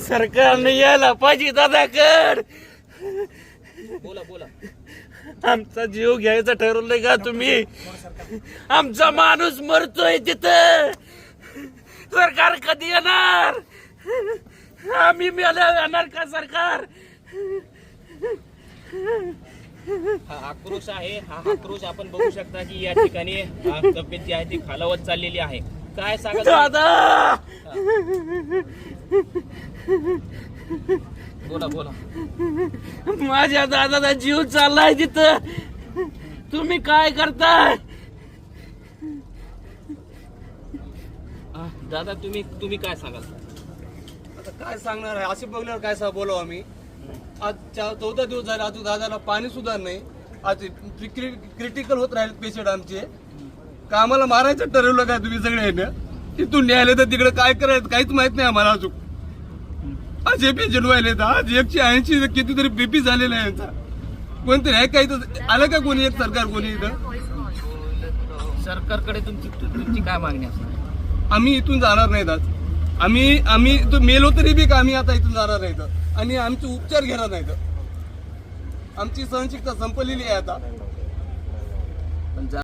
सरकारने यायला पाहिजे दादाकड. बोला बोला. आमचा जीव घ्यायचा ठरवलंय का तुम्ही? आमचा माणूस मरतोय तिथं. सरकार कधी येणार? आम्ही मेल्या येणार का सरकार? हा आक्रोश आहे. हा आक्रोश आपण बघू शकता की या ठिकाणी तब्येत जी आहे ती खालावत चाललेली आहे. काय सांगा दादा? बोला बोला. माझ्या दादाचा जीव चाललाय तिथं. तुम्ही काय करताय? दादा तुम्ही काय सांगाल? आता काय सांगणार आहे? असे बघल्यावर काय बोलावं आम्ही? आज 14 दिवस झाले, अजून दादाला पाणी सुद्धा नाही. आज क्रिटिकल होत राहिले पेशंट आमचे. का आम्हाला मारायचं ठरवलं काय तुम्ही सगळे? तिथून न्यायला तर तिकडे काय करायचं काहीच माहित नाही आम्हाला अजून. आज हे पेशंट व्हायले आज 180 कितीतरी बीपी झालेला आहे यांचा. कोणतरी आहे काही तर आलं का कोणी? एक सरकार कोणी इथं? सरकारकडे तुमची काय मागणी असणार? आम्ही इथून जाणार नाहीत आज. आम्ही तो मेलो तरी बी का आम्ही आता इथून जाणार नाहीत आणि आमचे उपचार घेणार नाहीत. आमची सहनशीलता संपलेली आहे आता.